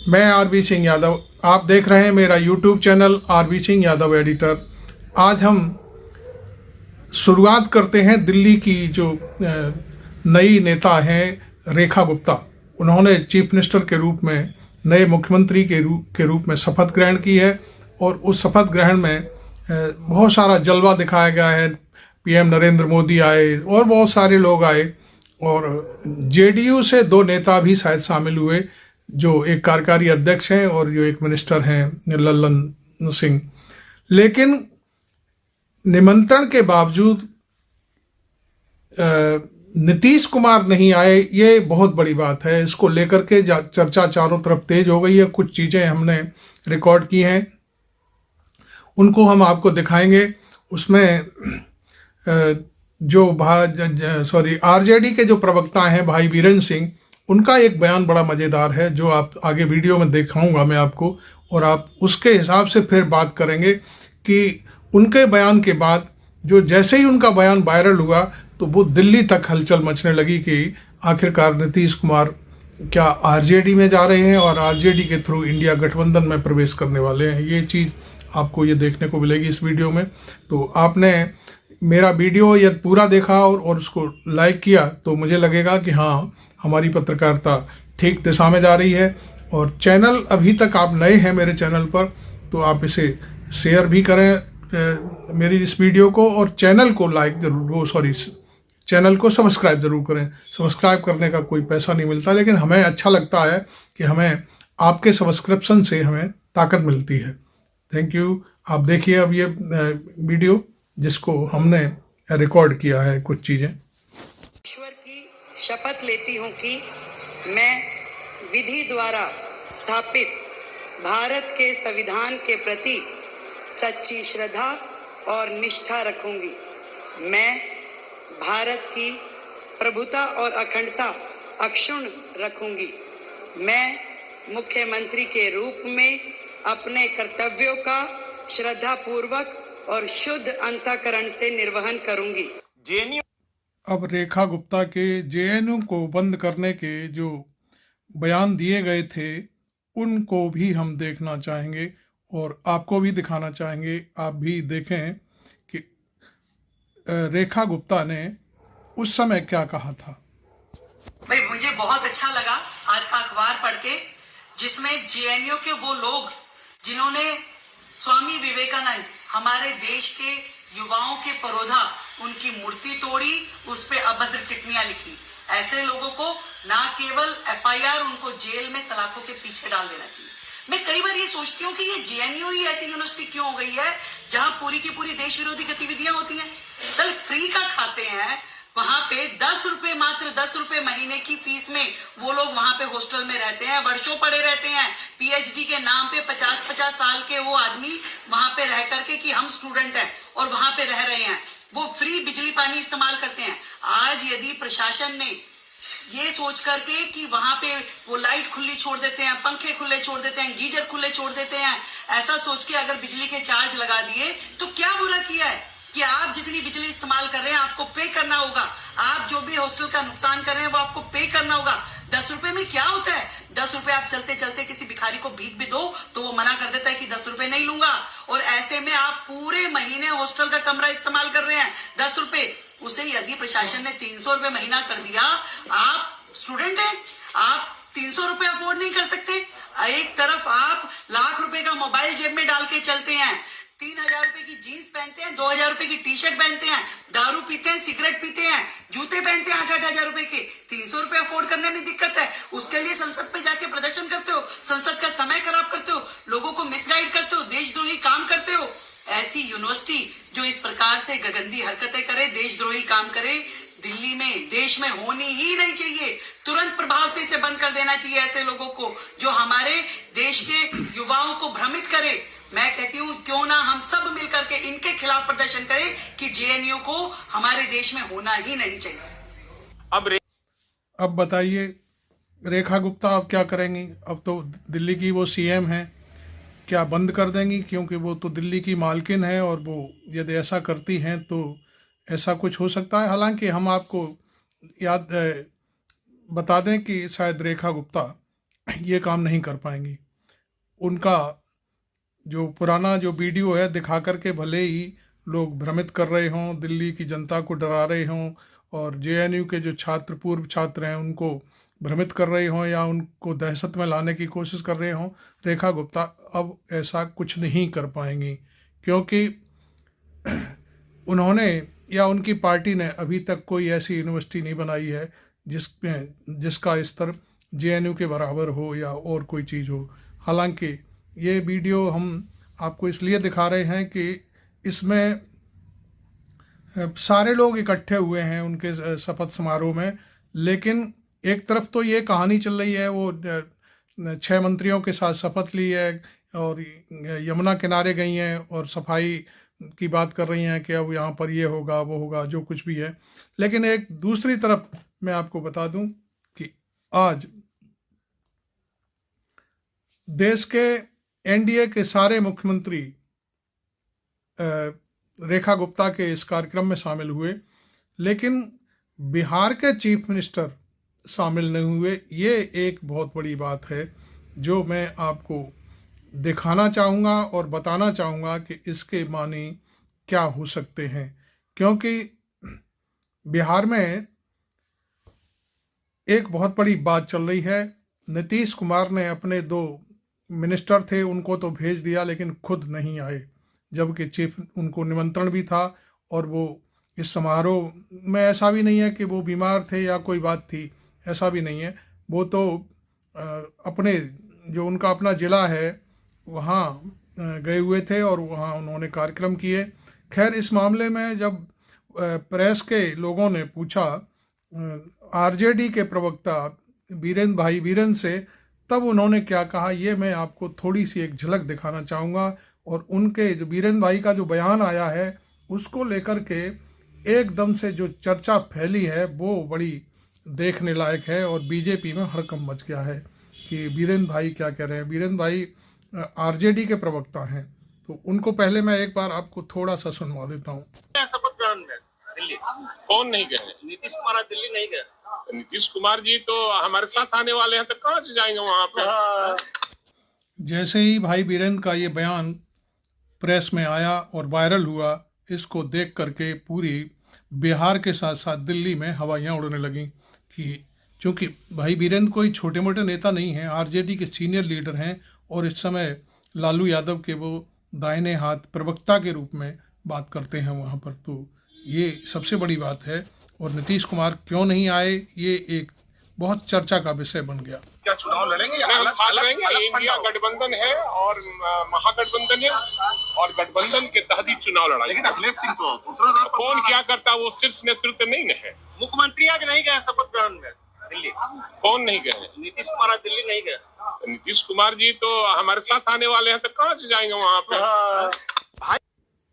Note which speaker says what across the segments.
Speaker 1: मैं आरबी सिंह यादव, आप देख रहे हैं मेरा YouTube channel RB Singh Yadav editor. आज हम शुरुआत करते हैं दिल्ली की जो नई नेता हैं रेखा गुप्ता। उन्होंने चीफ मिनिस्टर के रूप में, नए मुख्यमंत्री के रूप में शपथ ग्रहण की है और उस शपथ ग्रहण में बहुत सारा जलवा दिखाया गया है। पीएम नरेंद्र मोदी आए और बहुत सारे लोग आए और जेडीयू से 2 नेता भी शायद शामिल हुए, जो एक कार्यकारी अध्यक्ष हैं और जो एक मिनिस्टर हैं लल्लन सिंह। लेकिन निमंत्रण के बावजूद नीतीश कुमार नहीं आए, ये बहुत बड़ी बात है। इसको लेकर के चर्चा चारों तरफ तेज हो गई है। कुछ चीज़ें हमने रिकॉर्ड की हैं, उनको हम आपको दिखाएंगे। उसमें जो आरजेडी के जो प्रवक्ता हैं भाई वीरेंद्र सिंह, उनका एक बयान बड़ा मज़ेदार है जो आप आगे वीडियो में दिखाऊंगा मैं आपको, और आप उसके हिसाब से फिर बात करेंगे कि उनके बयान के बाद जो जैसे ही उनका बयान वायरल हुआ तो वो दिल्ली तक हलचल मचने लगी कि आखिरकार नीतीश कुमार क्या आरजेडी में जा रहे हैं और आरजेडी के थ्रू इंडिया गठबंधन में प्रवेश करने वाले हैं। ये चीज़ आपको ये देखने को मिलेगी इस वीडियो में। तो आपने मेरा वीडियो यदि पूरा देखा और उसको लाइक किया तो मुझे लगेगा कि हाँ, हमारी पत्रकारिता ठीक दिशा में जा रही है। और चैनल, अभी तक आप नए हैं मेरे चैनल पर तो आप इसे शेयर भी करें मेरी इस वीडियो को, और चैनल को चैनल को सब्सक्राइब ज़रूर करें। सब्सक्राइब करने का कोई पैसा नहीं मिलता, लेकिन हमें अच्छा लगता है कि हमें आपके सब्सक्रिप्शन से हमें ताकत मिलती है। Thank you. आप देखिए अब ये वीडियो जिसको हमने रिकॉर्ड किया है कुछ चीज़ें।
Speaker 2: ईश्वर की शपथ लेती हूँ कि मैं विधि द्वारा स्थापित भारत के संविधान के प्रति सच्ची श्रद्धा और निष्ठा रखूंगी। मैं भारत की प्रभुता और अखंडता अक्षुण्ण रखूंगी। मैं मुख्यमंत्री के रूप में अपने कर्तव्यों का श्रद्धापूर्वक और शुद्ध अंतःकरण से निर्वहन करूंगी। जेएनयू
Speaker 1: अब रेखा गुप्ता के जेएनयू को बंद करने के जो बयान दिए गए थे उनको भी हम देखना चाहेंगे और आपको भी दिखाना चाहेंगे। आप भी देखें कि रेखा गुप्ता ने उस समय क्या कहा था।
Speaker 2: भाई, मुझे बहुत अच्छा लगा आज का अखबार पढ़ के, जिसमें जेएनयू के वो लोग जिन्होंने स्वामी विवेकानंद, हमारे देश के युवाओं के परोधा, उनकी मूर्ति तोड़ी, उस पे अभद्र टिप्पणियां लिखी, ऐसे लोगों को ना केवल एफआईआर, उनको जेल में सलाखों के पीछे डाल देना चाहिए। मैं कई बार ये सोचती हूँ कि ये जेएनयू ही ऐसी यूनिवर्सिटी क्यों हो गई है जहां पूरी की पूरी देश विरोधी गतिविधियां होती हैं। कल फ्री का खाते हैं, वहां पे 10 रुपए, मात्र 10 रुपए महीने की फीस में वो लोग वहां पे हॉस्टल में रहते हैं, वर्षों पड़े रहते हैं। पीएचडी के नाम पे 50-50 साल के वो आदमी वहां पे रह करके कि हम स्टूडेंट हैं और वहां पे रह रहे हैं, वो फ्री बिजली पानी इस्तेमाल करते हैं। आज यदि प्रशासन ने ये सोच करके कि वहां पे वो लाइट खुली छोड़ देते हैं, पंखे खुले छोड़ देते हैं, गीजर खुले छोड़ देते हैं, ऐसा सोच के अगर बिजली के चार्ज लगा दिए तो क्या बुरा किया है कि आप जितनी बिजली इस्तेमाल कर रहे हैं आपको पे करना होगा। आप जो भी हॉस्टल का नुकसान कर रहे हैं वो आपको पे करना होगा। 10 रुपए में क्या होता है? 10 रुपए आप चलते चलते किसी भिखारी को भीख भी दो तो वो मना कर देता है कि 10 रुपए नहीं लूंगा, और ऐसे में आप पूरे महीने हॉस्टल का कमरा इस्तेमाल कर रहे हैं 10 रुपए। उसे यदि प्रशासन ने 300 रुपए महीना कर दिया, आप स्टूडेंट हैं, आप 300 रुपए अफोर्ड नहीं कर सकते। एक तरफ आप लाख रुपए का मोबाइल जेब में डाल के चलते हैं, 3000 रुपए की जीन्स पहनते हैं, 2000 रुपए की टी शर्ट पहनते हैं, दारू पीते हैं, सिगरेट पीते हैं, जूते पहनते हैं 8-8 हजार रुपए के। 300 रुपए अफोर्ड करने में दिक्कत है, उसके लिए संसद पे जाके प्रदर्शन करते हो, संसद का समय खराब करते हो, लोगों को मिसगाइड करते हो, देशद्रोही काम करते हो। ऐसी यूनिवर्सिटी जो इस प्रकार से गंदी हरकतें करे, देशद्रोही काम करे, दिल्ली में, देश में होनी ही नहीं चाहिए। तुरंत प्रभाव से इसे बंद कर देना चाहिए ऐसे लोगों को जो हमारे देश के युवाओं को भ्रमित करे। मैं कहती हूँ क्यों ना हम सब मिलकर के इनके खिलाफ प्रदर्शन करें कि जेएनयू को हमारे देश में होना ही नहीं चाहिए।
Speaker 1: अब बताइए रेखा गुप्ता अब क्या करेंगी? अब तो दिल्ली की वो सीएम हैं, क्या बंद कर देंगी? क्योंकि वो तो दिल्ली की मालकिन है और वो यदि ऐसा करती हैं तो ऐसा कुछ हो सकता है। हालांकि हम आपको याद बता दें कि शायद रेखा गुप्ता ये काम नहीं कर पाएंगी। उनका जो पुराना जो वीडियो है दिखा करके भले ही लोग भ्रमित कर रहे हों, दिल्ली की जनता को डरा रहे हों और जेएनयू के जो छात्र, पूर्व छात्र हैं, उनको भ्रमित कर रहे हों या उनको दहशत में लाने की कोशिश कर रहे हों, रेखा गुप्ता अब ऐसा कुछ नहीं कर पाएंगी, क्योंकि उन्होंने या उनकी पार्टी ने अभी तक कोई ऐसी यूनिवर्सिटी नहीं बनाई है जिसका स्तर जेएनयू के बराबर हो या और कोई चीज़ हो। हालांकि ये वीडियो हम आपको इसलिए दिखा रहे हैं कि इसमें सारे लोग इकट्ठे हुए हैं उनके शपथ समारोह में, लेकिन एक तरफ तो ये कहानी चल रही है, वो 6 मंत्रियों के साथ शपथ ली है और यमुना किनारे गई हैं और सफाई की बात कर रही हैं कि अब यहाँ पर ये होगा वो होगा जो कुछ भी है। लेकिन एक दूसरी तरफ मैं आपको बता दूं कि आज देश के एनडीए के सारे मुख्यमंत्री रेखा गुप्ता के इस कार्यक्रम में शामिल हुए, लेकिन बिहार के चीफ मिनिस्टर शामिल नहीं हुए। ये एक बहुत बड़ी बात है जो मैं आपको दिखाना चाहूँगा और बताना चाहूँगा कि इसके मानी क्या हो सकते हैं, क्योंकि बिहार में एक बहुत बड़ी बात चल रही है। नीतीश कुमार ने अपने 2 मिनिस्टर थे उनको तो भेज दिया, लेकिन खुद नहीं आए, जबकि चीफ उनको निमंत्रण भी था और वो इस समारोह में, ऐसा भी नहीं है कि वो बीमार थे या कोई बात थी, ऐसा भी नहीं है। वो तो अपने जो उनका अपना ज़िला है वहाँ गए हुए थे और वहाँ उन्होंने कार्यक्रम किए। खैर, इस मामले में जब प्रेस के लोगों ने पूछा आरजेडी के प्रवक्ता भाई वीरेंद्र से, तब उन्होंने क्या कहा ये मैं आपको थोड़ी सी एक झलक दिखाना चाहूँगा। और उनके जो वीरेंद्र भाई का जो बयान आया है उसको लेकर के एकदम से जो चर्चा फैली है वो बड़ी देखने लायक है और बीजेपी में हड़कंप मच गया है कि वीरेंद्र भाई क्या कह रहे हैं। वीरेंद्र भाई आरजेडी के प्रवक्ता हैं, तो उनको पहले मैं एक बार आपको थोड़ा सा सुनवा देता हूँ।
Speaker 3: शपथ ग्रहण में दिल्ली कौन नहीं गए? नीतीश कुमार आज दिल्ली नहीं गए। नीतीश कुमार जी तो हमारे साथ आने वाले हैं, तो कहाँ से जाएंगे वहां पे?
Speaker 1: जैसे ही भाई वीरेंद्र का ये बयान प्रेस में आया और वायरल हुआ, इसको देख करके पूरी बिहार के साथ साथ दिल्ली में हवाइयाँ उड़ने लगीं कि चूँकि भाई वीरेंद्र कोई छोटे मोटे नेता नहीं हैं, आरजेडी के सीनियर लीडर हैं और इस समय लालू यादव के वो दाहिने हाथ प्रवक्ता के रूप में बात करते हैं वहाँ पर। तो ये सबसे बड़ी बात है और नीतीश कुमार क्यों नहीं आए ये एक बहुत चर्चा का विषय बन गया।
Speaker 3: क्या चुनाव लड़ेंगे या इंडिया गठबंधन है और महागठबंधन है और गठबंधन के तहत ही चुनाव लड़ा। लेकिन अखिलेश सिंह तो दूसरा कौन क्या करता वो शीर्ष नेतृत्व नहीं है। मुख्यमंत्री आज नहीं गए शपथ ग्रहण में दिल्ली। कौन नहीं गए? नीतीश कुमार दिल्ली नहीं गए। नीतीश कुमार जी तो हमारे साथ आने वाले हैं, तो कहाँ से जाएंगे वहां पे?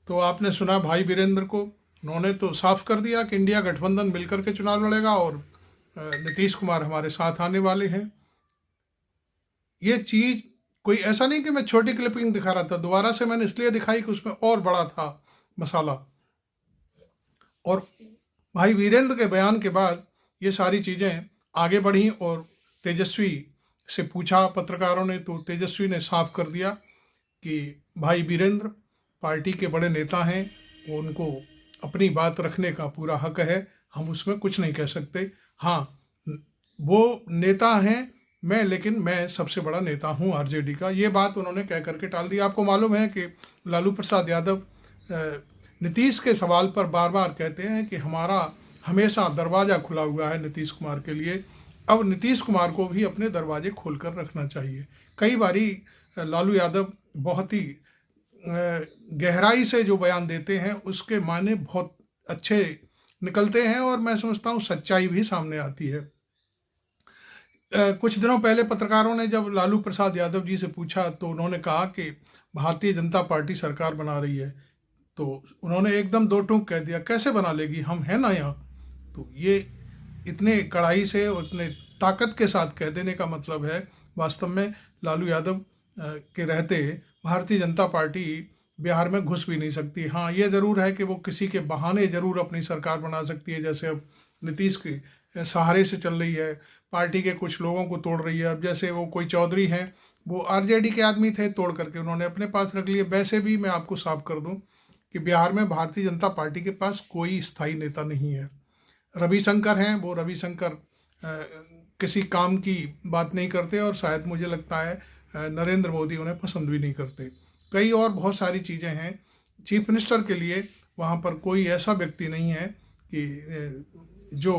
Speaker 1: तो आपने सुना भाई वीरेंद्र को, उन्होंने तो साफ कर दिया कि इंडिया गठबंधन मिलकर के चुनाव लड़ेगा और नीतीश कुमार हमारे साथ आने वाले हैं। ये चीज़ कोई ऐसा नहीं कि मैं छोटी क्लिपिंग दिखा रहा था, दोबारा से मैंने इसलिए दिखाई कि उसमें और बड़ा था मसाला। और भाई वीरेंद्र के बयान के बाद ये सारी चीज़ें आगे बढ़ी और तेजस्वी से पूछा पत्रकारों ने, तो तेजस्वी ने साफ कर दिया कि भाई वीरेंद्र पार्टी के बड़े नेता हैं, वो उनको अपनी बात रखने का पूरा हक है, हम उसमें कुछ नहीं कह सकते। हाँ, वो नेता हैं लेकिन मैं सबसे बड़ा नेता हूँ आरजेडी का, ये बात उन्होंने कह करके टाल दी। आपको मालूम है कि लालू प्रसाद यादव नीतीश के सवाल पर बार बार कहते हैं कि हमारा हमेशा दरवाज़ा खुला हुआ है नीतीश कुमार के लिए। अब नीतीश कुमार को भी अपने दरवाजे खोलकर रखना चाहिए। कई बारी लालू यादव बहुत ही गहराई से जो बयान देते हैं उसके माने बहुत अच्छे निकलते हैं और मैं समझता हूँ सच्चाई भी सामने आती है। कुछ दिनों पहले पत्रकारों ने जब लालू प्रसाद यादव जी से पूछा तो उन्होंने कहा कि भारतीय जनता पार्टी सरकार बना रही है, तो उन्होंने एकदम दो टूक कह दिया, कैसे बना लेगी, हम हैं ना यहाँ। तो ये इतने कड़ाई से और इतने ताकत के साथ कह देने का मतलब है वास्तव में लालू यादव के रहते भारतीय जनता पार्टी बिहार में घुस भी नहीं सकती। हाँ, ये ज़रूर है कि वो किसी के बहाने ज़रूर अपनी सरकार बना सकती है, जैसे अब नीतीश के सहारे से चल रही है, पार्टी के कुछ लोगों को तोड़ रही है। अब जैसे वो कोई चौधरी हैं, वो आरजेडी के आदमी थे, तोड़ करके उन्होंने अपने पास रख लिए। वैसे भी मैं आपको साफ कर दूं कि बिहार में भारतीय जनता पार्टी के पास कोई स्थायी नेता नहीं है। रविशंकर हैं, वो रविशंकर किसी काम की बात नहीं करते और शायद मुझे लगता है नरेंद्र मोदी उन्हें पसंद भी नहीं करते। कई और बहुत सारी चीज़ें हैं। चीफ मिनिस्टर के लिए वहाँ पर कोई ऐसा व्यक्ति नहीं है कि जो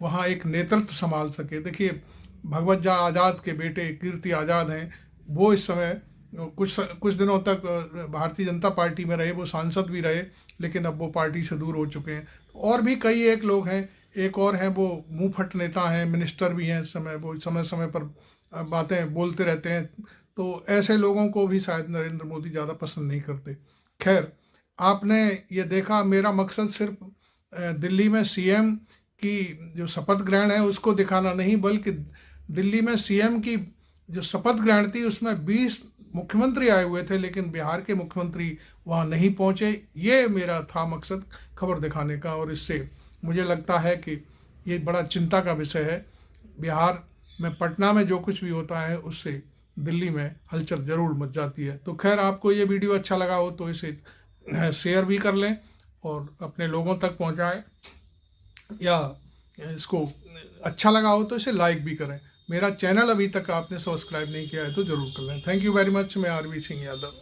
Speaker 1: वहाँ एक नेतृत्व संभाल सके। देखिए, भगवत आज़ाद के बेटे कीर्ति आज़ाद हैं, वो इस समय कुछ दिनों तक भारतीय जनता पार्टी में रहे, वो सांसद भी रहे, लेकिन अब वो पार्टी से दूर हो चुके हैं। और भी कई एक लोग हैं, एक और हैं वो मुंहफट नेता हैं, मिनिस्टर भी हैं, वो समय समय पर बातें बोलते रहते हैं। तो ऐसे लोगों को भी शायद नरेंद्र मोदी ज़्यादा पसंद नहीं करते। खैर, आपने ये देखा, मेरा मकसद सिर्फ दिल्ली में सीएम की जो शपथ ग्रहण है उसको दिखाना नहीं, बल्कि दिल्ली में सीएम की जो शपथ ग्रहण थी उसमें 20 मुख्यमंत्री आए हुए थे, लेकिन बिहार के मुख्यमंत्री वहाँ नहीं पहुँचे। ये मेरा था मकसद खबर दिखाने का, और इससे मुझे लगता है कि ये बड़ा चिंता का विषय है। बिहार में, पटना में जो कुछ भी होता है उससे दिल्ली में हलचल जरूर मच जाती है। तो खैर, आपको ये वीडियो अच्छा लगा हो तो इसे शेयर भी कर लें और अपने लोगों तक पहुंचाएं, या इसको अच्छा लगा हो तो इसे लाइक भी करें। मेरा चैनल अभी तक आपने सब्सक्राइब नहीं किया है तो ज़रूर कर लें। Thank you very much. मैं आरवी सिंह यादव।